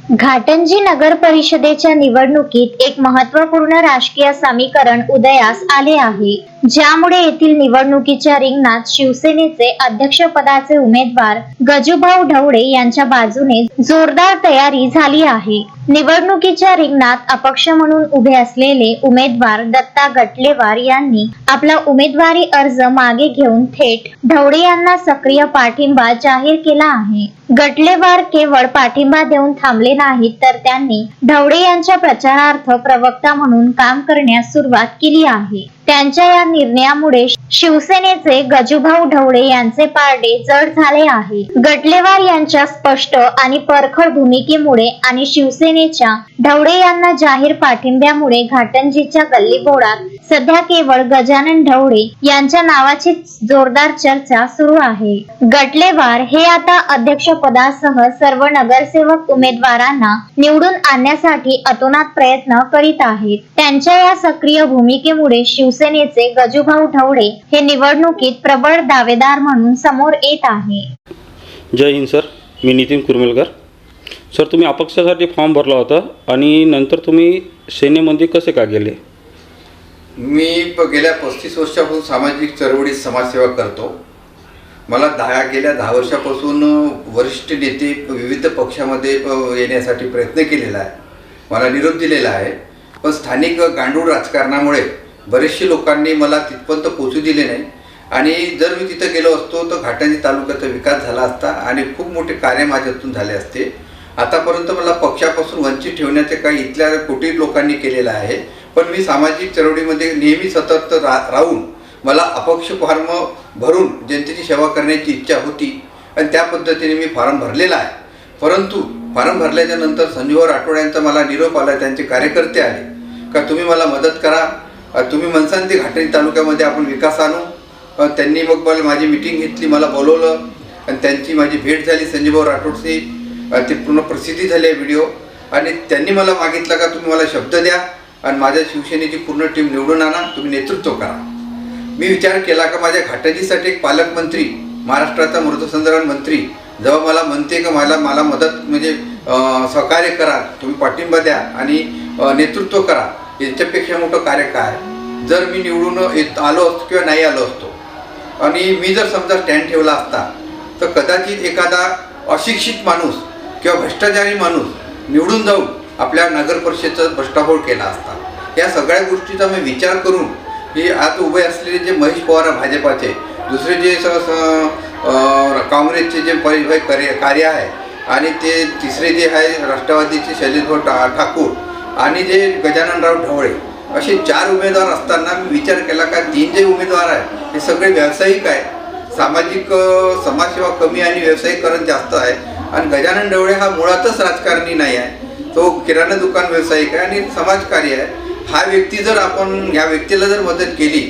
घाटंजी नगर परिषदेच्या निवडणुकीत एक महत्त्वपूर्ण राजकीय समीकरण उदयास आले आहे, ज्यामुळे येथील निवडणुकीच्या रिंगणात शिवसेनेचे अध्यक्षपदाचे उमेदवार गजूभाऊ ढवळे यांच्या बाजूने जोरदार तयारी झाली आहे। निवडणुकीच्या रिंगणात अपक्ष म्हणून उभे असलेले उमेदवार दत्ता गटलेवार यांनी आपला उमेदवारी अर्ज मागे घेऊन थेट ढवळे यांना सक्रिय पाठिंबा जाहीर केला आहे। गटलेवार केवळ पाठिंबा देऊन थांबले नाहीत, तर त्यांनी ढवळे यांच्या प्रचारार्थ प्रवक्ता म्हणून काम करण्यास सुरुवात केली आहे। त्यांच्या या निर्णयामुळे शिवसेनेचे गजूभाऊ ढवळे यांचे पारडे जड झाले आहे। गटलेवार यांच्या स्पष्ट आणि परखड भूमिकेमुळे आणि शिवसेनेच्या ढवळे यांना जाहीर पाठिंब्यामुळे घाटंजीच्या गल्लीबोळात सध्या केवळ गजानन ढवळे यांच्या नावाची जोरदार चर्चा सुरू आहे। गटलेवार हे आता अध्यक्षपदासह सर्व नगरसेवक उमेदवारांना निवडून आणण्यासाठी अतोनात प्रयत्न करीत आहेत। त्यांच्या या सक्रिय भूमिकेमुळे शिवसेनेचे गजूभाऊ ढवळे हे निवडणुकीत प्रबळ दावेदार म्हणून समोर येत आहे। जय हिंद सर, मी नितीन कुरमेलकर। सर, तुम्ही अपक्षासाठी फॉर्म भरला होता आणि नंतर तुम्ही सेनेमध्ये कसे का गेले? मी गेल्या 35 वर्षापासून सामाजिक चळवळीत समाजसेवा करतो। मला गेल्या 10 वर्षापासून वरिष्ठ नेते विविध पक्षामध्ये येण्यासाठी प्रयत्न केलेला आहे, मला निरोप दिलेला आहे। पण स्थानिक गांडूळ राजकारणामुळे बरेचसे लोकांनी मला तिथपर्यंत पोहोचू दिले नाही आणि जर मी तिथं गेलो असतो तर घाटंजी तालुक्याचा विकास झाला असता आणि खूप मोठे कार्य माझ्यातून झाले असते। आतापर्यंत मला पक्षापासून वंचित ठेवण्याचे काही इथल्या कोटी लोकांनी केलेलं आहे, पण मी सामाजिक चळवळीमध्ये नेहमी सतत राहून मला अपक्ष फॉर्म भरून जनतेची सेवा करण्याची इच्छा होती आणि त्या पद्धतीने मी फॉर्म भरलेला आहे। परंतु फॉर्म भरल्याच्या नंतर संजीव राठोड यांचा मला निरोप आला, त्यांचे कार्यकर्ते आले का तुम्ही मला मदत करा, तुम्ही म्हणसान ते घाटंजी तालुक्यामध्ये आपण विकास आणू। त्यांनी मग मला माझी मीटिंग घेतली, मला बोलवलं आणि त्यांची माझी भेट झाली संजीव राठोडशी। ते पूर्ण प्रसिद्धी झाली व्हिडिओ आणि त्यांनी मला मागितलं का तुम्ही मला शब्द द्या आणि माझ्या शिवसेनेची पूर्ण टीम निवडून आणा, तुम्ही नेतृत्व करा। मी विचार केला का माझ्या घाटंजीसाठी एक पालकमंत्री, महाराष्ट्राचा मृतसंदर्भ मंत्री जेव्हा मला म्हणते का मला मदत म्हणजे सहकार्य करा, तुम्ही पाठिंबा द्या आणि नेतृत्व करा, याच्यापेक्षा मोठं कार्य काय? जर मी निवडून आलो असतो किंवा नाही आलो असतो आणि मी जर समजा स्टँड ठेवला असता तर कदाचित एखादा अशिक्षित माणूस किंवा भ्रष्टाचारी माणूस निवडून जाऊन आपल्या नगर परिषदेचा बस्ताफोड केला असता। या सगळ्या गोष्टीचा मी विचार करून की आज उभे असलेले जे महेश पवार भाजपाचे, दुसरे जे काँग्रेसचे जे कार्य आहे आणि ते तिसरे जे आहे राष्ट्रवादीचे शैलेशभाऊ ठाकूर आणि जे गजाननराव ढवळे, असे 4 उमेदवार असताना मी विचार केला का 3 जे उमेदवार आहे हे सगळे व्यावसायिक आहे, सामाजिक समाजसेवा कमी आणि व्यावसायिकरण जास्त आहे आणि गजानन ढवळे हा मुळातच राजकारणी नाही आहे, तो किराणा दुकान व्यावसायिक आहे आणि समाजकार्य आहे। हा व्यक्ती जर आपण ह्या व्यक्तीला जर मदत केली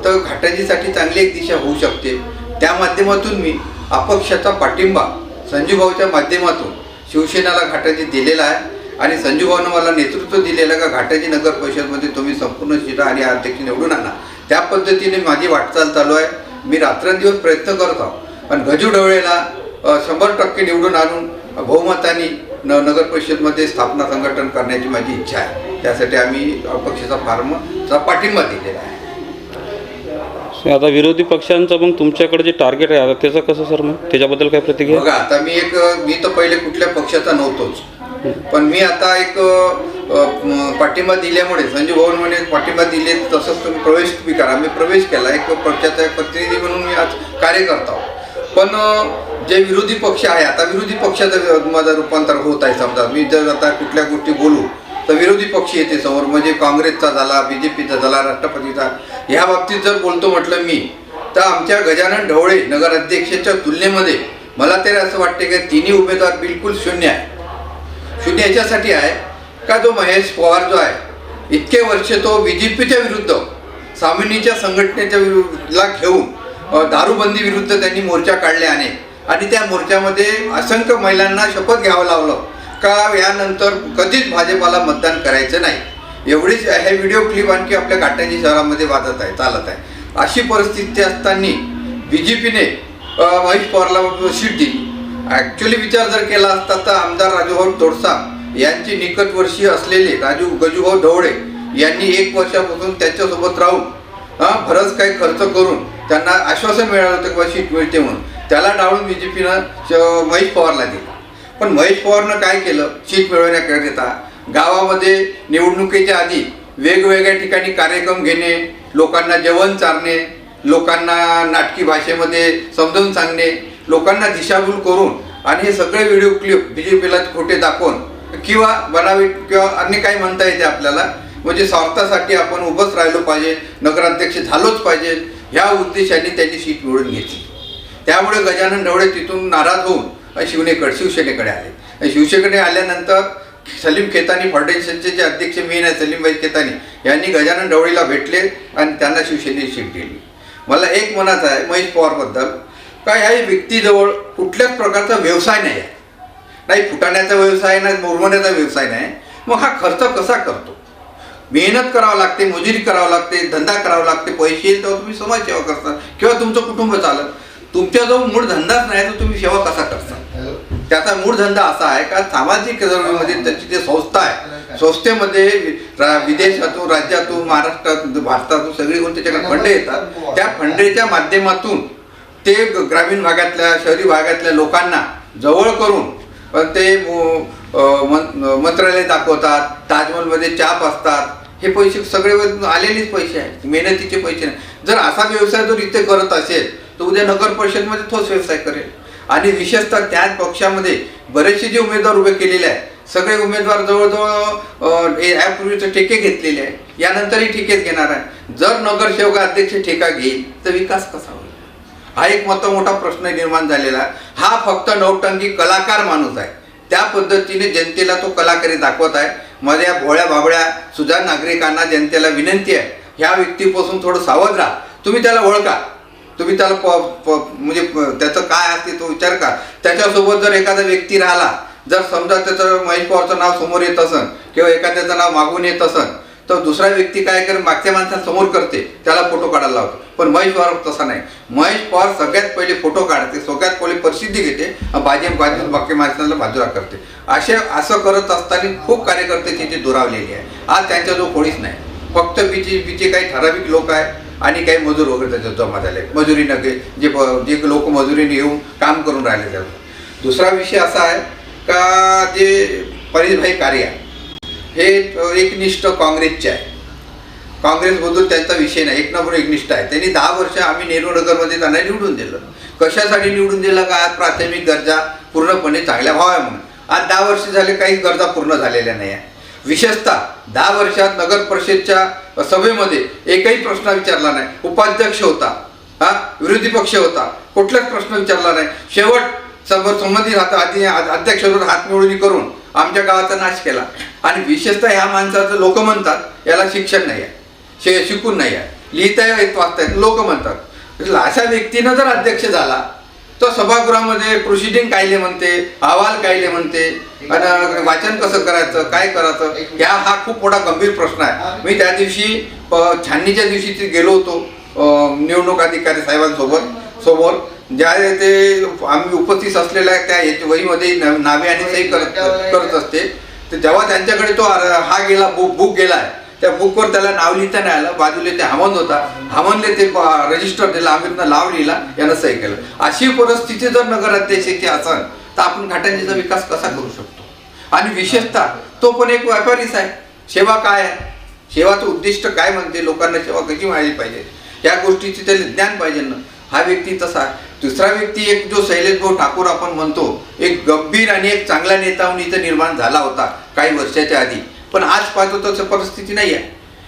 तर घाटंजीसाठी चांगली एक दिशा होऊ शकते। त्या माध्यमातून मी अपक्षाचा पाठिंबा संजूभाऊच्या माध्यमातून शिवसेनेला घाटंजी दिलेला आहे आणि संजूभाऊनं मला नेतृत्व दिलेलं का घाटंजी नगर परिषदमध्ये तुम्ही संपूर्ण शिरा आणि अध्यक्ष निवडून आणा। त्या पद्धतीने माझी वाटचाल चालू आहे। मी रात्रंदिवस प्रयत्न करत आहो पण गजू ढवळेला 100% निवडून आणून बहुमताने नगर परिषदमध्ये स्थापना संघटन करण्याची माझी इच्छा आहे। त्यासाठी आम्ही अपक्षाचा फॉर्मचा पाठिंबा दिलेला आहे। आता विरोधी पक्षांचं मग तुमच्याकडे जे टार्गेट आहे आता त्याचं कसं सर, मग त्याच्याबद्दल काय प्रतिक्रिया? बघा, आता मी तर पहिले कुठल्या पक्षाचा नव्हतोच, पण मी आता एक पाठिंबा दिल्यामुळे संजीव भाऊ म्हणे पाठिंबा दिले तसंच तुम्ही प्रवेश करा, मी प्रवेश केला, एक पक्षाचा प्रतिनिधी म्हणून मी आज कार्य करत आहोत। पण जे विरोधी पक्ष आहे, आता विरोधी पक्षाचं माझं रूपांतर होत आहे। समजा मी जर आता कुठल्या गोष्टी बोलू तर विरोधी पक्ष येते समोर, म्हणजे काँग्रेसचा झाला, BJPचा झाला, राष्ट्रपतीचा, ह्या बाबतीत जर बोलतो म्हटलं मी तर आमच्या गजानन ढवळे नगराध्यक्षाच्या तुलनेमध्ये मला तरी असं वाटते की 3 उमेदवार बिलकुल शून्य आहे। शून्य याच्यासाठी आहे का जो महेश पवार जो आहे इतके वर्ष तो BJPच्या विरुद्ध सामान्यच्या संघटनेच्या विरुद्धला घेऊन दारूबंदी विरुद्ध त्यांनी मोर्चा काढले आणि त्या मोर्चामध्ये असंख्य महिलांना शपथ घ्यावं लावलं का यानंतर कधीच भाजपाला मतदान करायचं नाही। एवढीच हे व्हिडिओ क्लिप आणखी आपल्या घाटंजी शहरामध्ये वाजत आहे, चालत आहे। अशी परिस्थिती असताना BJPने महेश पवारला सीट दिली। ॲक्च्युअली विचार जर केला असता तर आमदार राजूभाऊ तोडसा यांचे निकटवर्षी असलेले गजूभाऊ ढवळे यांनी 1 वर्षापासून त्यांच्यासोबत राहून बरंच काही खर्च करून त्यांना आश्वासन मिळालं होतं की सीट मिळते म्हणून. त्याला डावळून BJPनं महेश पवारला दिला. पण महेश पवारनं काय केलं, सीट मिळवण्याकरिता गावामध्ये निवडणुकीच्या आधी वेगवेगळ्या ठिकाणी कार्यक्रम घेणे, लोकांना जेवण चारणे, लोकांना नाटकी भाषेमध्ये समजावून सांगणे, लोकांना दिशाभूल करून आणि हे सगळे व्हिडिओ क्लिप BJPला खोटे दाखवून किंवा बनावी किंवा अन्य काही म्हणता येते आपल्याला, म्हणजे स्वार्थासाठी आपण उभंच राहिलो पाहिजे, नगराध्यक्ष झालोच पाहिजे, ह्या उद्देशाने त्यांनी सीट मिळवून घेतली. त्यामुळे गजानन ढवळे तिथून नाराज होऊन शिवसेनेकडे आले. शिवसेनेकडे आल्यानंतर सलीम खेतानी फाउंडेशनचे जे अध्यक्ष मेन आहे सलीमभाई खेतानी यांनी गजानन ढवळेला भेटले आणि त्यांना शिवसेनेची सीट दिली. मला एक म्हणायचं आहे महेश पवारबद्दल का ह्या व्यक्तीजवळ कुठल्याच प्रकारचा व्यवसाय नाही आहे, नाही फुटाण्याचा व्यवसाय नाही, मुरमण्याचा व्यवसाय नाही. मग हा खर्च कसा करतो? मेहनत करावं लागते, मजुरी करावं लागते, धंदा करावा लागते, पैसे येईल तेव्हा तुम्ही समाजसेवा करता किंवा तुमचं कुटुंब चालत. तुमच्याजवळ मूळ धंदाच नाही तर तुम्ही सेवा कसा करता? त्याचा मूळ धंदा असा आहे का सामाजिक मध्ये त्याची जे संस्था आहे, संस्थेमध्ये विदेशातून, राज्यातून, महाराष्ट्रात, भारतातून सगळीकडून त्याच्याकडे फंड येतात. त्या फंडेच्या माध्यमातून ते ग्रामीण भागातल्या, शहरी भागातल्या लोकांना जवळ करून ते मंत्रालय दाखवतात, ताजमहलमध्ये चाप असतात. हे पैसे सगळे आलेलेच पैसे आहेत, मेहनतीचे पैसे नाही. जर असा व्यवसाय जर इथे करत असेल तर उद्या नगर परिषदमध्ये तोच व्यवसाय करेल. आणि विशेषतः त्याच पक्षामध्ये बरेचसे जे उमेदवार उभे केलेले आहेत, सगळे उमेदवार जवळजवळ यापूर्वीचे ठेके घेतलेले आहे, यानंतरही ठेकेच घेणार आहे. जर नगरसेवक अध्यक्ष ठेका घेईल तर विकास कसा होईल? हा एक मोठा प्रश्न निर्माण झालेला आहे. हा फक्त नौटंकी कलाकार माणूस आहे, त्या पद्धतीने जनतेला तो कलाकारी दाखवत आहे. माझ्या भोळ्या बाबळ्या सुजाण नागरिकांना जनतेला विनंती आहे, ह्या व्यक्तीपासून थोडं सावध राहा. तुम्ही त्याला ओळखा, तुम्ही त्याला म्हणजे त्याचं काय असते तो विचार करा. त्याच्यासोबत जर एखादा व्यक्ती राहिला, जर समजा त्याचं महेश पवारचं नाव समोर येत असन किंवा एखाद्याचं नाव मागून येत असन तर दुसरा व्यक्ती काय करे, मागच्या माणसासमोर करते, त्याला फोटो काढायला लावतो. पण महेश पवार तसा नाही. महेश पवार सगळ्यात पहिले फोटो काढते, सगळ्यात पहिले प्रसिद्धी घेते, बाजून बाकी माणसाला बाजूला करते. असं करत असताना खूप कार्यकर्ते तिथे दुरावलेले आहे. आज त्यांच्याजवळ कोणीच नाही, फक्त बीचे काही ठराविक लोक आहे आणि काही मजूर वगैरे त्याच्यात जमा झाले, मजुरी नगे जे लोक मजुरीने येऊन काम करून राहिले त्यावर. दुसरा विषय असा आहे का जे परेशभाई कारिया हे एकनिष्ठ काँग्रेसचे आहे. काँग्रेसबद्दल त्यांचा विषय नाही, एक नंबर एकनिष्ठ आहे. त्यांनी 10 वर्ष आम्ही नेहरू नगरमध्ये त्यांना निवडून दिलं. कशासाठी निवडून दिलं का? आज प्राथमिक गरजा पूर्णपणे चांगल्या व्हाव्या म्हणून. आज 10 वर्ष झाले काही गरजा पूर्ण झालेल्या नाही आहे. विशेषतः 10 वर्षात नगर परिषदच्या सभेमध्ये एकही प्रश्न विचारला नाही. उपाध्यक्ष होता, विरोधी पक्ष होता, कुठलाच प्रश्न विचारला नाही. शेवट संबंधित अध्यक्षावर हात मिळवणी करून आमच्या गावाचा नाश केला. आणि विशेषतः ह्या माणसाचं लोक म्हणतात याला शिक्षण नाही आहे, शिकून नाही आहे, लिहिता येत वाचता येत, लोक म्हणतात. अशा व्यक्तीनं जर अध्यक्ष झाला तर सभागृहामध्ये प्रोसिडिंग कायले म्हणते, अहवाल कायले म्हणते, आणि वाचन कसं करायचं, काय करायचं, हा खूप मोठा गंभीर प्रश्न आहे. मी त्या दिवशी छाननीच्या दिवशी गेलो होतो निवडणूक अधिकारी साहेबांसमोर, ज्या ते आम्ही उपस्थित असलेल्या त्या वहीमध्ये नावे आणि सही करत असते. तर जेव्हा त्यांच्याकडे तो हा गेला बुक गेला आहे, त्या बुकवर त्याला नाव लिहिता नाही आलं. बाजूला ते हामंद होता, हामंदले ते रजिस्टर दिला, आम्ही नाव लिहिला, यानं सही केलं. अशी परिस्थिती जर नगराध्यक्षाची असेल तर आपण घाटंजीचा विकास कसा करू शकतो? आणि विशेषतः तो पण एक व्यापारीच आहे. सेवा काय आहे, सेवाचं उद्दिष्ट काय म्हणते, लोकांना सेवा कशी मिळाली पाहिजे, या गोष्टीची त्याला ज्ञान पाहिजे ना. हा व्यक्ती तसा आहे. दुसरा व्यक्ती एक जो शैलेश भाऊ ठाकूर आपण म्हणतो, एक गंभीर आणि एक चांगला नेता म्हणून इथं निर्माण झाला होता काही वर्षाच्या आधी. पण आज पाहतो तसं परिस्थिती नाही आहे.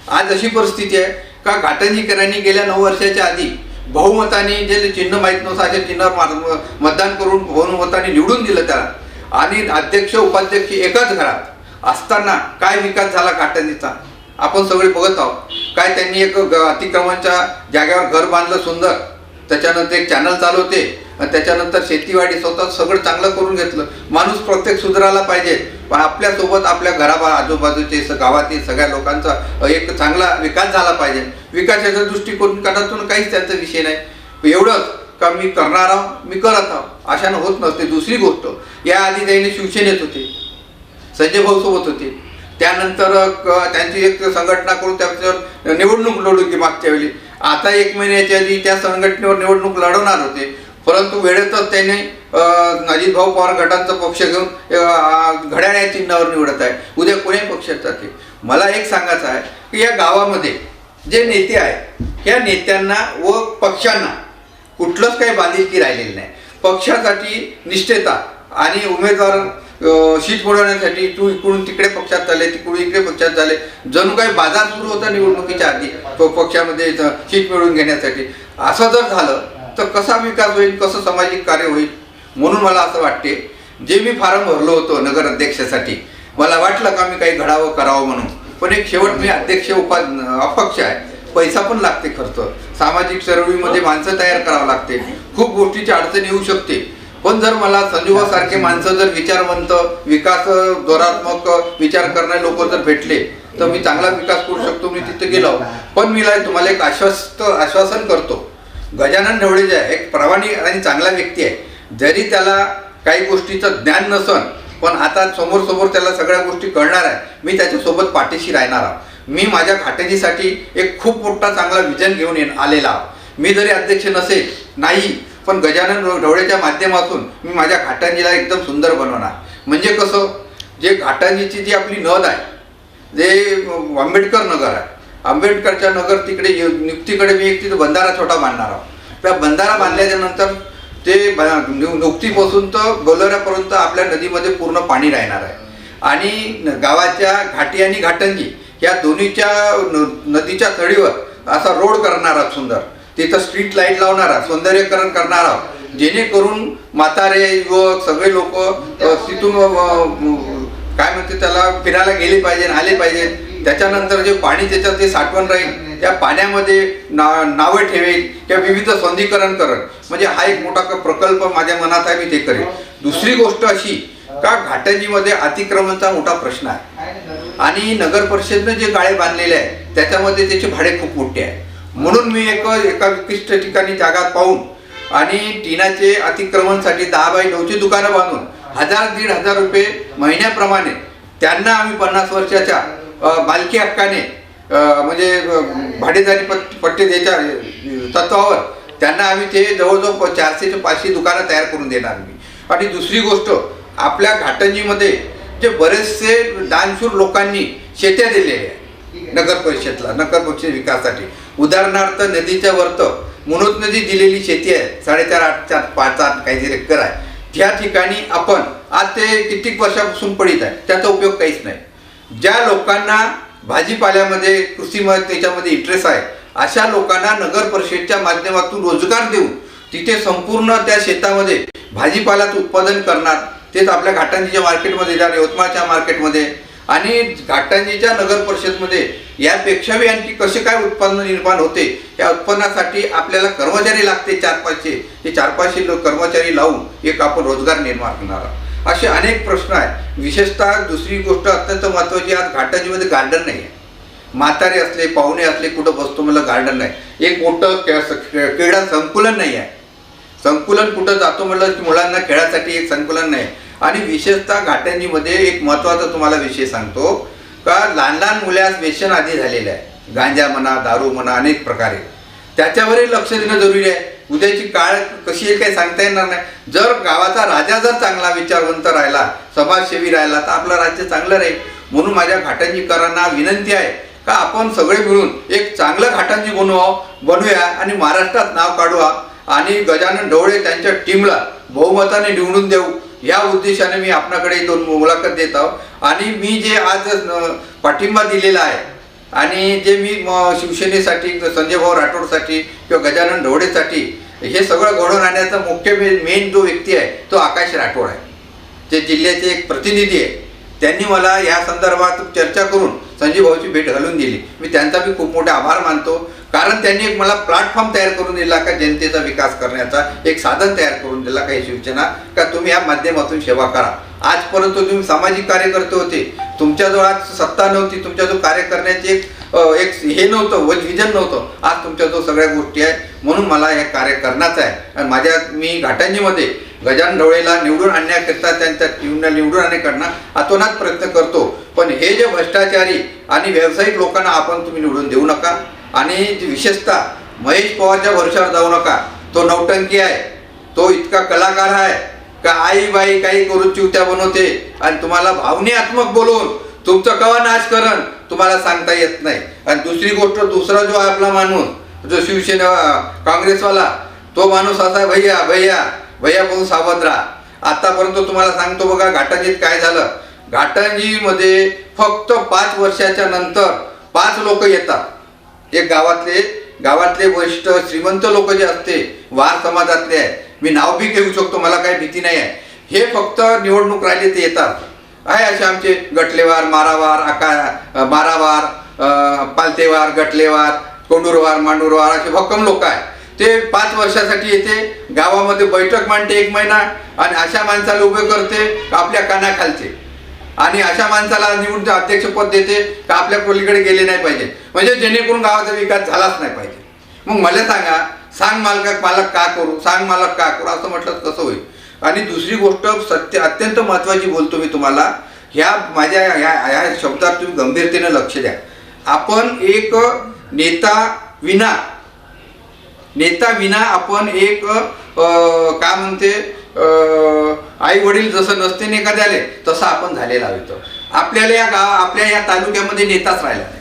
आज अशी परिस्थिती आहे का घाटंजीकरांनी गेल्या 9 वर्षाच्या आधी बहुमताने जे चिन्ह माहीत नव्हतं अशा चिन्हावर मतदान करून बहुमताने निवडून दिलं त्याला. आणि अध्यक्ष उपाध्यक्ष एकाच घरात असताना काय विकास झाला घाटंजीचा आपण सगळे बघत आहोत. काय त्यांनी एक अतिक्रमणच्या जागेवर घर बांधलं सुंदर, त्याच्यानंतर एक चॅनल चालवते, त्याच्यानंतर शेतीवाडी स्वतः सगळं चांगलं करून घेतलं. माणूस प्रत्येक सुधारायला पाहिजे, पण आपल्यासोबत आपल्या आजूबाजूचे गावातील सगळ्या लोकांचा एक चांगला विकास झाला पाहिजे. विकासाच्या दृष्टिकोनातून काहीच त्यांचा विषय नाही. एवढंच का मी करणार आहोत, मी करत आहोत, अशानं होत नसते. दुसरी गोष्ट, याआधी त्यांनी शिवसेनेत होते, संजय भाऊ सोबत होते. त्यानंतर त्यांची एक संघटना करून त्याच्यावर निवडणूक लढवली मागच्या वेळी. आता 1 महिन्याच्या आधी त्या संघटनेवर निवडणूक लढवणार होते, परंतु वेळेतच त्याने अजित भाऊ पवार गटांचा पक्ष घेऊन घड्याळ या चिन्हावर निवडत आहे. उद्या कोणी पक्षात जाते. मला एक सांगायचं आहे की या गावामध्ये जे नेते आहेत, ह्या नेत्यांना व पक्षांना कुठलंच काही बांधिलकी राहिलेली नाही. पक्षासाठी निष्ठेता आणि उमेदवार शीट मिळवण्यासाठी तू इकडून तिकडे पक्षात झाले, तिकडून इकडे पक्षात झाले, जणू काही बाजार सुरू होता निवडणुकीच्या आधी पक्षामध्ये शीट मिळवून घेण्यासाठी. असं जर झालं तर कसा विकास होईल, कसं सामाजिक कार्य होईल. म्हणून मला असं वाटते, जे मी फॉर्म भरलो होतो नगर अध्यक्षासाठी, मला वाटलं का मी काही घडावं करावं म्हणून, पण एक शेवट मी अध्यक्ष अपक्ष आहे. पैसा पण लागते, खर्च, सामाजिक चळवळीमध्ये माणसं तयार करावं लागते, खूप गोष्टीची अडचण येऊ शकते. पण जर मला संजीवासारखे माणसं जर विचारवंत, विकास धोरणात्मक विचार करणारे लोक जर भेटले तर मी चांगला विकास करू शकतो. मी तिथे गेलो. पण मी तुम्हाला एक आश्वासन करतो, गजानन ढवळे जे आहे एक प्रामाणिक आणि चांगला व्यक्ती आहे. जरी त्याला काही गोष्टीचं ज्ञान नसन, पण आता समोर त्याला सगळ्या गोष्टी कळणार आहे. मी त्याच्यासोबत पाठीशी राहणार आहे. मी माझ्या घाटंजीसाठी एक खूप मोठा चांगला विजन घेऊन आलेला आहे. मी जरी अध्यक्ष नसेल नाही, पण गजानन ढवळेच्या माध्यमातून मी माझ्या घाटंजीला एकदम सुंदर बनवणार. म्हणजे कसं, जे घाटंजीची जी आपली नद आहे, जे आंबेडकर नगर आहे, आंबेडकरच्या नगर तिकडे नियुक्तीकडे मी एक तिथे बंधारा छोटा बांधणार आहोत. त्या बंधारा बांधल्याच्या नंतर ते नियुक्तीपासून तर बोलऱ्यापर्यंत आपल्या नदीमध्ये पूर्ण पाणी राहणार आहे. आणि गावाच्या घाटी आणि घाटंजी या दोन्हीच्या नदीच्या तळीवर असा रोड करणार आहोत सुंदर. तिथं स्ट्रीट लाईट लावणार आहोत, सौंदर्यीकरण करणार आहोत, जेणेकरून म्हातारे युवक सगळे लोक तिथून काय म्हणते त्याला फिरायला गेले पाहिजे, आले पाहिजे. त्याच्यानंतर जे पाणी त्याच्यात ते साठवण राहील, त्या पाण्यामध्ये नावे ठेवेल, त्या विविध सौंदर्यीकरण करण. म्हणजे हा एक मोठा प्रकल्प माझ्या मनात आहे, मी ते करेन. दुसरी गोष्ट अशी का घाटंजीमध्ये अतिक्रमणचा मोठा प्रश्न आहे आणि नगर परिषदेने जे गाळे बांधलेले आहे त्याच्यामध्ये त्याचे भाडे खूप मोठे आहे. म्हणून मी एका विशिष्ट ठिकाणी जागा पाहून आणि टिनाचे अतिक्रमणसाठी 10 बाय 9ची दुकानं बांधून 1000-1500 रुपये महिन्याप्रमाणे त्यांना आम्ही 50 वर्षाच्या मालकी हक्काने म्हणजे भाडेदारी पट्टे द्यायच्या तत्वावर त्यांना आम्ही ते जवळजवळ 400 ते 500 दुकानं तयार करून देणार मी. आणि दुसरी गोष्ट, आपल्या घाटंजीमध्ये जे बरेचसे दानशूर लोकांनी शेत्या दिलेल्या आहे नगर परिषदला, नगर परिषद विकासासाठी. उदाहरणार्थ नदीच्या वरत मुनोत नदी दिलेली शेती आहे, 4.5-5 काहीतरी एकर आहे. त्या ठिकाणी आपण आज ते कित्येक वर्षापासून पडित आहे, त्याचा उपयोग काहीच नाही. ज्या लोकांना भाजीपाल्यामध्ये कृषीमध्ये त्याच्यामध्ये इंटरेस्ट आहे, अशा लोकांना नगर परिषदेच्या माध्यमातून रोजगार देऊन तिथे संपूर्ण त्या शेतामध्ये भाजीपाल्याचं उत्पादन करणार. तेच आपल्या घाटंजीच्या मार्केटमध्ये जाणार, यवतमाळच्या मार्केटमध्ये आणि घाटंजीच्या नगर परिषदमध्ये यापेक्षाही आणखी कसे काय उत्पन्न निर्माण होते. या उत्पन्नासाठी आपल्याला कर्मचारी लागते 400-500. हे 400-500 कर्मचारी लावून एक आपण रोजगार निर्माण करणार. असे अनेक प्रश्न आहेत. विशेषतः दुसरी गोष्ट अत्यंत महत्त्वाची, आज घाटंजीमध्ये गार्डन नाही आहे. म्हातारे असले, पाहुणे असले, कुठं बसतो मला गार्डन नाही. एक मोठं क्रीडा संकुलन नाही आहे. संकुलन कुठं जातो म्हटलं की मुलांना खेळासाठी एक संकुलन नाही. आणि विशेषतः घाटंजीमध्ये एक महत्त्वाचा तुम्हाला विषय सांगतो का, लहान मुलास व्यसन आधी झालेलं आहे. गांजा म्हणा, दारू म्हणा, अनेक प्रकारे. त्याच्यावरही लक्ष देणं जरुरी आहे. उद्याची काळ कशी आहे काही सांगता येणार नाही. जर गावाचा राजा जर चांगला विचारवंत राहिला, समाजसेवी राहिला, तर आपलं राज्य चांगलं राहील. म्हणून माझ्या घाटंजीकरांना विनंती आहे का आपण सगळे मिळून एक चांगलं घाटंजी बनवूया आणि महाराष्ट्रात नाव काढूया आणि गजानन ढवळे त्यांच्या टीमला बहुमताने निवडून देऊ. या उद्देशाने मी आपणाकडे 2 मुलाखत देत आहोत. आणि मी जे आज पाठिंबा दिलेला आहे आणि जे मी शिवसेनेसाठी, संजय भाऊ राठोडसाठी किंवा गजानन ढवळेसाठी हे सगळं घडवून आणण्याचा मुख्य मेन जो व्यक्ती आहे तो आकाश राठोड आहे, जे जिल्ह्याचे एक प्रतिनिधी आहे. त्यांनी मला या संदर्भात चर्चा करून संजय भाऊची भेट घालून दिली. मी त्यांचा बी खूप मोठे आभार मानतो, कारण त्यांनी एक मला प्लॅटफॉर्म तयार करून दिला का जनतेचा विकास करण्याचा एक साधन तयार करून दिला काही शिवसेना का तुम्ही या माध्यमातून सेवा करा. आजपर्यंत तुम्ही सामाजिक कार्यकर्ते होते, तुमच्याजवळ आज सत्ता नव्हती, तुमच्याजवळ कार्य करण्याची एक हे नव्हतं, विजन नव्हतं. आज तुमच्याजवळ सगळ्या गोष्टी आहेत. म्हणून मला हे कार्य करण्याचं आहे. आणि मी घाटंजीमध्ये गजानन ढवळेला निवडून आणण्याकरता त्यांच्या निवडून आणण्याकरता अतोनात प्रयत्न करतो. पण हे जे भ्रष्टाचारी आणि व्यावसायिक लोकांना आपण तुम्ही निवडून देऊ नका. आणि विशेषतः महेश पवारच्या भरोशावर जाऊ नका. तो नौटंकी आहे, तो इतका कलाकार आहे का आई बाई काही करून चिवत्या बनवते आणि तुम्हाला भावनात्मक बोलून तुमचं कवा नाश करण तुम्हाला सांगता येत नाही. आणि दुसरी गोष्ट, दुसरा जो आपला माणूस जो शिवसेना काँग्रेसवाला, तो माणूस असा भैया भैया भैया बोलून सावध राहा. आतापर्यंत तुम्हाला सांगतो बघा घाटंजीत काय झालं. घाटंजीमध्ये फक्त 5 वर्षाच्या नंतर 5 लोक येतात. एक गावातले वरिष्ठ श्रीमंत लोक जे असते वार समाजातले आहे, मी नाव बी घेऊ शकतो, मला काही भीती नाही आहे, हे फक्त निवडणूक राहिले ते येतात. आहे असे आमचे गटलेवार, मारावार, पालतेवार, गटलेवार, कोंडूरवार, मांडूरवार असे भक्कम लोक आहे. ते 5 वर्षासाठी येते, गावामध्ये बैठक मांडते 1 महिना आणि अशा माणसाला उभे करते आपल्या कानाखालचे आणि अशा माणसाला निवडून अध्यक्षपद देते का आपल्या पलीकडे गेले नाही पाहिजे, म्हणजे जेणेकरून गावाचा विकास झालाच नाही पाहिजे. मग मला सांग मालक का करू, सांग मालक का करू असं म्हटलं कसं होईल. आणि दुसरी गोष्ट अत्यंत महत्त्वाची बोलतो मी तुम्हाला, ह्या माझ्या ह्या शब्दात तुम्ही गंभीरतेने लक्ष द्या. आपण एक नेता विना आपण एक काय म्हणते आई वडील जसं नसते नाही एखाद्याले तसं आपण झालेला होतो. आपल्याला आपल्या या तालुक्यामध्ये नेताच राहिला नाही.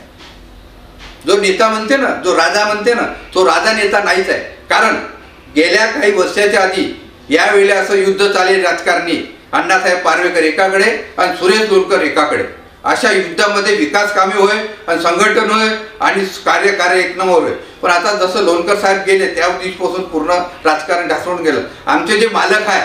जो नेता म्हणते ना, जो राजा म्हणते ना, तो राजा नेता नाहीच आहे. कारण गेल्या काही वर्षाच्या आधी यावेळी असं युद्ध चालेल राजकारणी, अण्णासाहेब पारवेकर एकाकडे आणि सुरेश लोणकर एकाकडे. अशा युद्धामध्ये विकास कामे होय आणि संघटन होय आणि कार्य एक नंबर होय. पण आता जसं लोणकर साहेब गेले त्या दिवसापासून पूर्ण राजकारण ढासळून गेलं. आमचे जे मालक आहे,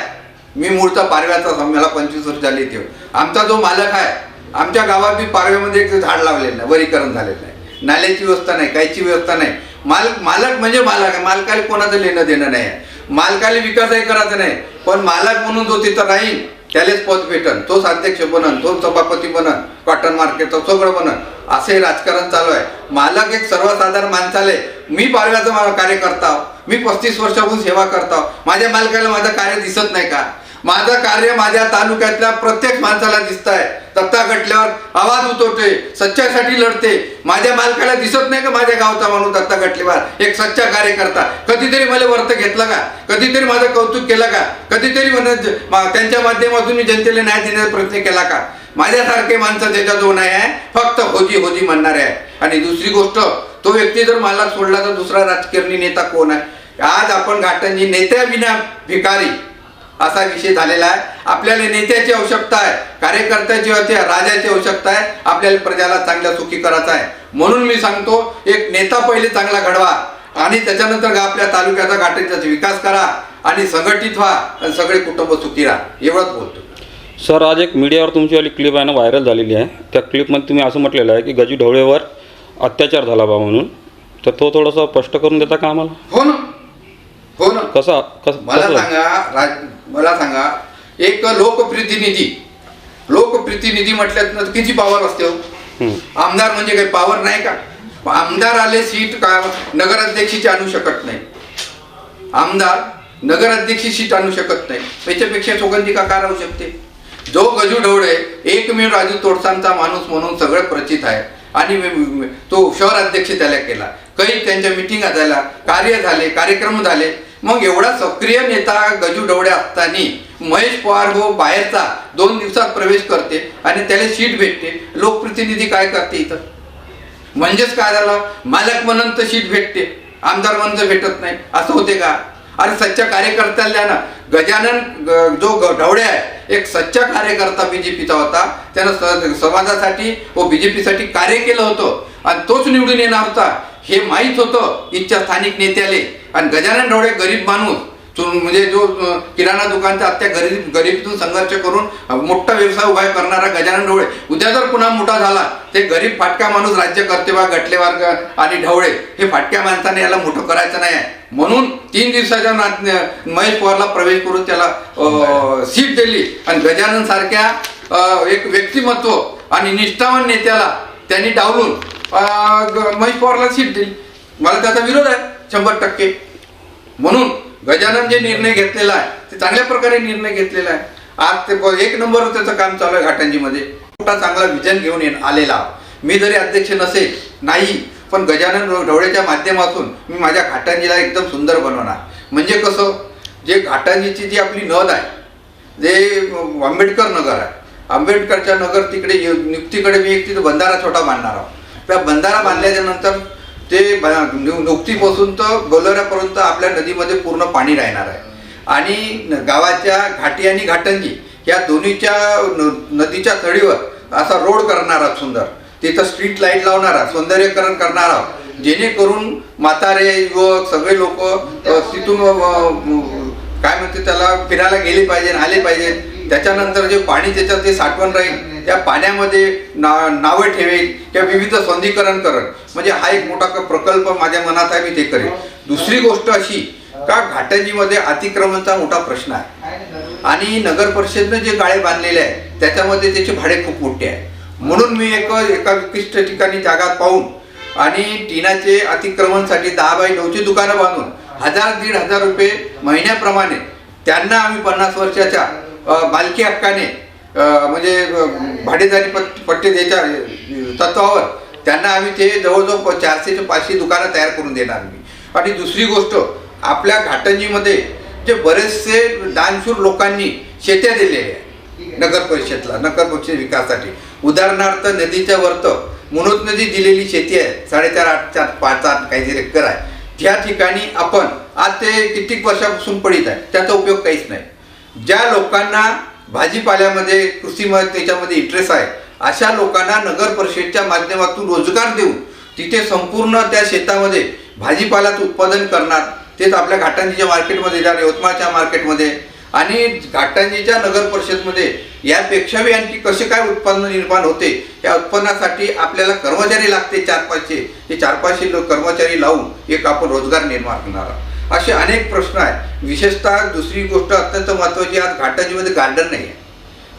मी मूळचा पारव्याचा, मला 25 वर्ष झाली ते. आमचा जो मालक आहे, आमच्या गावात बी पारव्यामध्ये एक झाड लावलेलं नाही, वरीकरण झालेलं नाही, नाल्याची व्यवस्था नाही, काहीची व्यवस्था नाही. मालक म्हणजे मालक आहे, मालकाला कोणाचं लेणं देणं नाही आहे. मालकाला विकासही करायचा नाही, पण मालक म्हणून जो तिथं राहील त्यालाच पद भेटन, तोच अध्यक्ष बनन, तोच सभापती बनन, कॉटन मार्केटचं सगळं बनन, असे राजकारण चालू आहे. मालक एक सर्वसाधारण माणसाले, मी पारव्याचा कार्यकर्ता, मी 35 वर्षापासून सेवा करतो, माझ्या मालकाला माझं कार्य दिसत नाही का? माझं कार्य माझ्या तालुक्यातल्या प्रत्येक माणसाला दिसत आहे. दत्ता गटल्यावर आवाज उठवते, सच्च्यासाठी लढते. माझ्या मालकाला दिसत नाही का माझ्या गावचा माणूस दत्ता गटलेवार एक सच्चा कार्यकर्ता? कधीतरी मला वर्त घेतलं का? कधीतरी माझं कौतुक केलं का? कधीतरी त्यांच्या माध्यमातून मी जनतेला न्याय देण्याचा प्रयत्न केला का? माझ्यासारखे माणसं त्याच्याजवळ नाही आहे, फक्त होजी म्हणणारे आहे. आणि दुसरी गोष्ट, तो व्यक्ती जर मला सोडला तर दुसरा राजकारणी नेता कोण आहे? आज आपण घाटंजी नेत्या विना भिकारी असा विषय झालेला आहे. आपल्याला नेत्याची आवश्यकता आहे, कार्यकर्त्याची राजाची आवश्यकता आहे. आपल्याला प्रजाला चांगल्या सुखी करायचं आहे. म्हणून मी सांगतो, एक नेता पहिले चांगला घडवा आणि त्याच्यानंतर आपल्या तालुक्याचा घाटाचा विकास करा आणि संघटित व्हा आणि सगळे कुटुंब सुखी राहा, एवढंच बोलतो. सर, आज एक मीडियावर तुमचीवाली क्लिप आहे ना व्हायरल झालेली आहे. त्या क्लिपमध्ये तुम्ही असं म्हटलेलं आहे की गजू ढवळेवर अत्याचार झाला बा म्हणून, तर तो थोडंसं स्पष्ट करून देता का आम्हाला? हो ना. कसं मला सांगा, एक लोकप्रतिनिधी म्हटल्यात किती पॉवर असते हो? आमदार म्हणजे काही पॉवर नाही का? आमदार आले सीट का नगराध्यक्षीची आणू शकत नाही, आमदार नगराध्यक्षी सीट आणू शकत नाही, त्याच्यापेक्षा सुगंधी का राहू शकते? जो गजू ढवळे एकमेव राजू तोडसांचा माणूस म्हणून सगळं प्रचित आहे आणि तो शहर अध्यक्ष त्याला केला. काही त्यांच्या मिटिंगा झाल्या, कार्य झाले, कार्यक्रम झाले. मग एवढा सक्रिय नेता गजू ढवळे असताना महेश पवार हो बाहेरचा 2 दिवसात प्रवेश करते आणि त्याला सीट भेटते. लोकप्रतिनिधी काय करते इथं? म्हणजेच काय झालं, मालक म्हणून तर सीट भेटते, आमदार म्हणून तर भेटत नाही, असं होते का? अरे सच्चा कार्यकर्त्याला ना, गजानन जो ढवळे आहे एक सच्चा कार्यकर्ता बीजेपीचा होता. त्यानं समाजासाठी व बीजेपीसाठी कार्य केलं होतं आणि तोच निवडून येणार होता हे माहीत होतं इथच्या स्थानिक नेत्याले. आणि गजानन ढवळे गरीब माणूस, म्हणजे जो किराणा दुकानचा आत्या गरिबीतून संघर्ष करून मोठा व्यवसाय उभा करणारा गजानन ढवळे, उद्या जर पुन्हा मोठा झाला ते गरीब फाटक्या माणूस राज्य करते बा गटलेवार आणि ढवळे हे फाटक्या माणसाने याला मोठं करायचं नाही आहे. म्हणून 3 दिवसाच्या महेश पवारला प्रवेश करून त्याला सीट दिली आणि गजानन सारख्या एक व्यक्तिमत्व आणि निष्ठावान नेत्याला त्यांनी डावलून महेश पवारला सीट दिली. मला त्याचा विरोध आहे 100%. म्हणून गजानन जे निर्णय घेतलेला आहे ते चांगल्या प्रकारे निर्णय घेतलेला आहे. आज ते एक नंबर त्याचं काम चालू आहे घाटंजीमध्ये. मोठा चांगला विजन घेऊन आलेला. मी जरी अध्यक्ष नसेल नाही, पण गजानन ढवळेच्या माध्यमातून मी माझ्या घाटंजीला एकदम सुंदर बनवणार. म्हणजे कसं, जे घाटंजीची जी आपली नद आहे, जे आंबेडकर नगर आहे, आंबेडकरच्या नगर तिकडे नियुक्तीकडे मी एक तिथे बंधारा छोटा बांधणार आहोत. त्या बंधारा बांधल्याच्या नंतर ते नुकतीपासून तर बोलऱ्यापर्यंत आपल्या नदीमध्ये पूर्ण पाणी राहणार आहे. आणि गावाच्या घाटी आणि घाटंजी या दोन्हीच्या नदीच्या तळीवर असा रोड करणार आहोत सुंदर. तिथं स्ट्रीट लाईट लावणार आहोत, सौंदर्यीकरण करणार आहोत, जेणेकरून म्हातारे युवक सगळे लोक तिथून काय म्हणते त्याला फिरायला गेले पाहिजे, आले पाहिजे. त्याच्यानंतर जे पाणी त्याच्यात ते साठवण राहील, त्या पाण्यामध्ये नावे ठेवेल किंवा विविध सौंदर्यीकरण करेल. म्हणजे हा एक मोठा प्रकल्प माझ्या मनात आहे, मी ते करेल. दुसरी गोष्ट अशी का घाटंजीमध्ये अतिक्रमणचा मोठा प्रश्न आहे आणि नगर परिषदेने जे गाळे बांधलेले आहे त्याच्यामध्ये त्याचे भाडे खूप मोठे आहे. म्हणून मी एका विशिष्ट ठिकाणी जागा पाहून आणि टिनाचे अतिक्रमणसाठी 10 बाय 9ची दुकानं बांधून 1000-1500 रुपये महिन्याप्रमाणे त्यांना आम्ही 50 वर्षाच्या मालकी हक्काने म्हणजे भाडेदारी पट्टे द्यायच्या तत्वावर त्यांना आम्ही ते जवळजवळ 400 ते 500 दुकानं तयार करून देणार मी. आणि दुसरी गोष्ट, आपल्या घाटंजीमध्ये जे बरेचसे दानशूर लोकांनी शेत्या दिलेल्या आहे नगर परिषद विकासासाठी. उदाहरणार्थ नदीच्या वरत मुनोत नदी दिलेली शेती आहे, 4.5-8 5 काहीतरी एकर आहे. त्या ठिकाणी आपण आज ते कित्येक वर्षापासून पडित आहे, त्याचा उपयोग काहीच नाही. ज्या लोकांना भाजीपाल्यामध्ये कृषीमध्ये त्याच्यामध्ये इंटरेस्ट आहे अशा लोकांना नगर परिषदेच्या माध्यमातून रोजगार देऊन तिथे संपूर्ण त्या शेतामध्ये भाजीपाल्याचं उत्पादन करणार. तेच आपल्या घाटंजीच्या मार्केटमध्ये जाणार, यवतमाळच्या मार्केटमध्ये आणि घाटंजीच्या नगर परिषदमध्ये यापेक्षाही आणखी कसे काय उत्पन्न निर्माण होते, या उत्पन्नासाठी आपल्याला कर्मचारी लागते 4-500. हे 400-500 कर्मचारी लावून एक आपण रोजगार निर्माण करणार. असे अनेक प्रश्न आहेत. विशेषतः दुसरी गोष्ट अत्यंत महत्त्वाची, आज घाटंजीमध्ये गार्डन नाही आहे.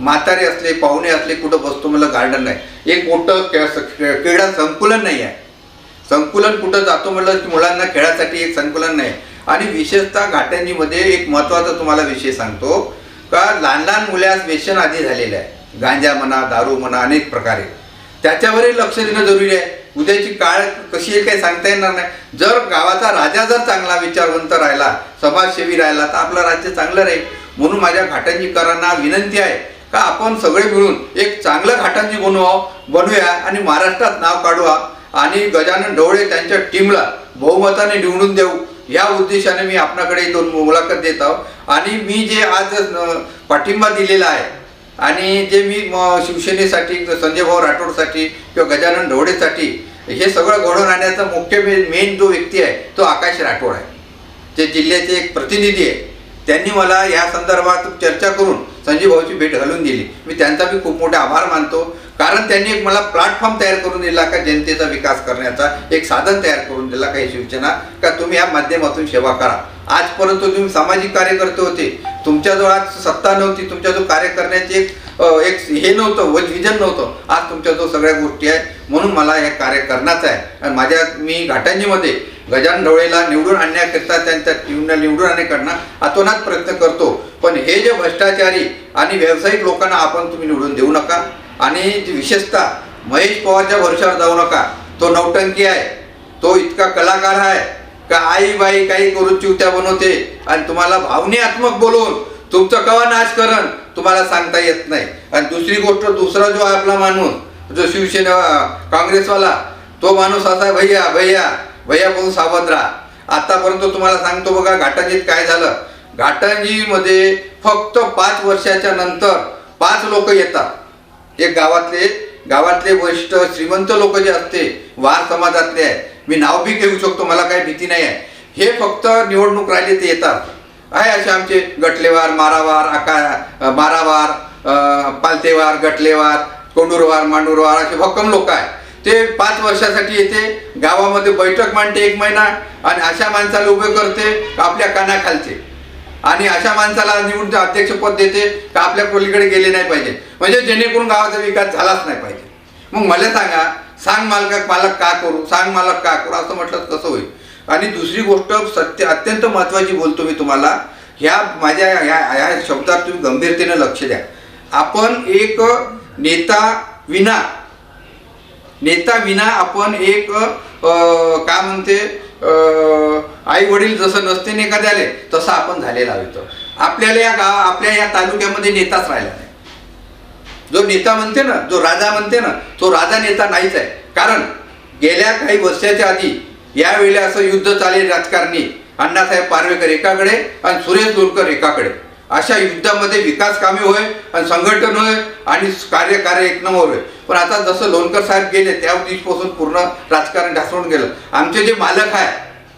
म्हातारे असले, पाहुणे असले, कुठं बसतो मला गार्डन नाही. एक मोठं क्रीडा संकुलन नाही आहे. संकुलन कुठं जातो म्हटलं की मुलांना खेळासाठी एक संकुलन नाही. आणि विशेषतः घाटंजीमध्ये एक महत्त्वाचा तुम्हाला विषय सांगतो का, लहान मुलास व्यसन आधी झालेलं आहे. गांजा म्हणा, दारू म्हणा, अनेक प्रकारे. त्याच्यावरही लक्ष देणं जरुरी आहे. उद्याची काळ कशी आहे काही सांगता येणार नाही. जर गावाचा राजा जर चांगला विचारवंत राहिला, समाजसेवी राहिला, तर आपलं राज्य चांगलं राहील. म्हणून माझ्या घाटंजीकरांना विनंती आहे का आपण सगळे मिळून एक चांगलं घाटंजी बनवूया आणि महाराष्ट्रात नाव काढूया आणि गजानन ढवळे त्यांच्या टीमला बहुमताने निवडून देऊ. या उद्देशाने मी आपणाकडे 2 मुलाखत देत आहोत. आणि मी जे आज पाठिंबा दिलेला आहे आणि जे मी शिवसेनेसाठी, संजय भाऊ राठोडसाठी किंवा गजानन ढवळेसाठी हे सगळं घडवून आणण्याचा मुख्य मेन जो व्यक्ती आहे तो आकाश राठोड आहे, जे जिल्ह्याचे एक प्रतिनिधी आहे. त्यांनी मला या संदर्भात चर्चा करून संजय भाऊची भेट घालून दिली. मी त्यांचा बी खूप मोठे आभार मानतो, कारण त्यांनी एक मला प्लॅटफॉर्म तयार करून दिला का जनतेचा विकास करण्याचा एक साधन तयार करून दिला काही शिवसेना का तुम्ही या माध्यमातून सेवा करा. आजपर्यंत तुम्ही सामाजिक कार्यकर्ते होते, तुमच्याजवळ आज सत्ता नव्हती, तुमच्याजवळ कार्य करण्याची एक हे नव्हतं, विजन नव्हतं. आज तुमच्याजवळ सगळ्या गोष्टी आहेत. म्हणून मला हे कार्य करण्याचं आहे. आणि मी घाटंजीमध्ये गजानन ढवळेला निवडून आणण्याकरता, त्यांच्या टीमला निवडून आणण्याकरता अतोनात प्रयत्न करतो. पण हे जे भ्रष्टाचारी आणि व्यावसायिक लोकांना आपण तुम्ही निवडून देऊ नका. आणि विशेषतः महेश पवारच्या भरोशावर जाऊ नका. तो नौटंकी आहे, तो इतका कलाकार आहे का आई बाई काही करून चिवत्या बनवते आणि तुम्हाला भावनात्मक बोलून तुमचा कवा नाश करण तुम्हाला सांगता येत नाही. आणि दुसरी गोष्ट, दुसरा जो आपला माणूस जो शिवसेना काँग्रेसवाला, तो माणूस असा भैया भैया भैया बोलून सावध राहा. आतापर्यंत तुम्हाला सांगतो बघा घाटंजीत काय झालं. घाटंजीमध्ये फक्त 5 वर्षाच्या नंतर 5 लोक येतात. एक गावातले वरिष्ठ श्रीमंत लोक जे असते, वार समाजातले आहे, मी नाव बी घेऊ शकतो, मला काही भीती नाही आहे. हे फक्त निवडणूक राहिले ते येतात. आहे असे आमचे गटलेवार, मारावार, पालतेवार, गटलेवार, कोंडूरवार, मांडूरवार असे भक्कम लोक आहे. ते 5 वर्षासाठी येते, गावामध्ये बैठक मांडते 1 महिना आणि अशा माणसाला उभे करते आपल्या कानाखालचे आणि अशा माणसाला निवडून अध्यक्षपद देते का आपल्या पलीकडे गेले नाही पाहिजे, म्हणजे जेणेकरून गावाचा विकास झालाच नाही पाहिजे. मग मला सांगा, सांग मालक का करू, सांग मालक का करू असं म्हटलं कसं होईल. आणि दुसरी गोष्ट अत्यंत महत्त्वाची बोलतो मी तुम्हाला, ह्या माझ्या ह्या शब्दात तुम्ही गंभीरतेने लक्ष द्या. आपण एक नेता विना आपण एक काय म्हणते आई वडील जसं नसते ना एखाद्याले, तसं आपण झालेला होतो. आपल्याला आपल्या या तालुक्यामध्ये नेताच राहिला नाही. जो नेता म्हणते ना, जो राजा म्हणते ना, तो राजा नेता नाहीच आहे. कारण गेल्या काही वर्षाच्या आधी यावेळी असं युद्ध चालेल राजकारणी, अण्णासाहेब पारवेकर एकाकडे आणि सुरेश लोणकर एकाकडे. अशा युद्धामध्ये विकास कामे होय आणि संघटन होय आणि कार्य एक नंबर होय. पण आता जसं लोणकर साहेब गेले त्या दिवशीपासून पूर्ण राजकारण ढासळून गेलं. आमचे जे मालक आहे,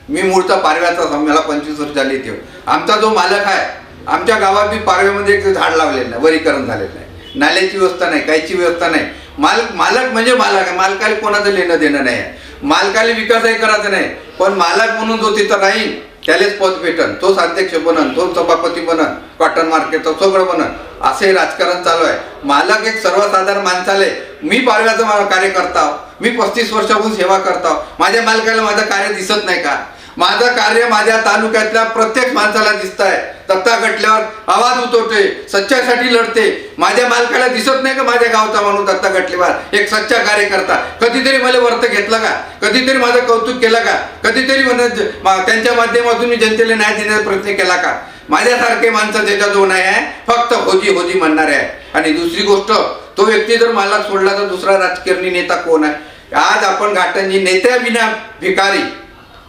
मी मूळचा पारव्याचा, मला 25 वर्ष झाली ते. आमचा जो मालक आहे, आमच्या गावात बी पारव्यामध्ये एक झाड लावलेलं नाही, वरीकरण झालेलं नाही, नाल्याची व्यवस्था नाही, काहीची व्यवस्था नाही. मालक म्हणजे मालक आहे. मालकाला कोणाचं लेणं देणं नाही आहे. मालकाला विकासही करायचा नाही, पण मालक म्हणून जो तिथं राहील त्यालाच पद भेटन, तोच अध्यक्ष बनन, तोच सभापती बनन, कॉटन मार्केटचं सगळं बनन, असे राजकारण चालू आहे. मालक एक सर्वसाधारण माणसाले, मी पारव्याचा कार्यकर्ता, मी 35 वर्षापासून सेवा करतो. माझ्या मालकाला माझं कार्य दिसत नाही का? माझं कार्य माझ्या तालुक्यातल्या प्रत्येक माणसाला दिसत आहे. दत्ता गटल्यावर आवाज उठवते, सच्च्यासाठी लढते. माझ्या मालकाला दिसत नाही का माझ्या गावचा माणूस दत्ता गटल्यावर एक सच्चा कार्यकर्ता? कधीतरी मला वर्त घेतलं का? कधीतरी माझं कौतुक केलं का? कधीतरी त्यांच्या माध्यमातून मी जनतेला न्याय देण्याचा प्रयत्न केला का? माझ्यासारखे माणसं त्याच्याजवळ नाही आहे, फक्त होजी म्हणणारे आहे. आणि दुसरी गोष्ट, तो व्यक्ती जर मला सोडला तर दुसरा राजकारणी नेता कोण आहे? आज आपण घाटंजी नेत्या विना भिकारी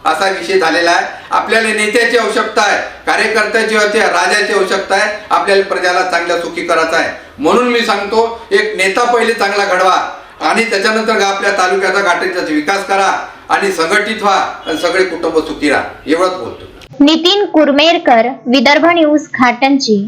असा विषय झालेला आहे. आपल्याला नेत्याची आवश्यकता आहे, कार्यकर्त्याची राजाची आवश्यकता आहे. आपल्याला प्रजाला चांगल्या सुखी करायचं आहे. म्हणून मी सांगतो, एक नेता पहिले चांगला घडवा आणि त्याच्यानंतर आपल्या तालुक्याचा घाटाचा विकास करा आणि संघटित व्हा आणि सगळे कुटुंब सुखी राहा. एवढंच बोलतो. नितीन कुरमेरकर, विदर्भ न्यूज, घाटंजी.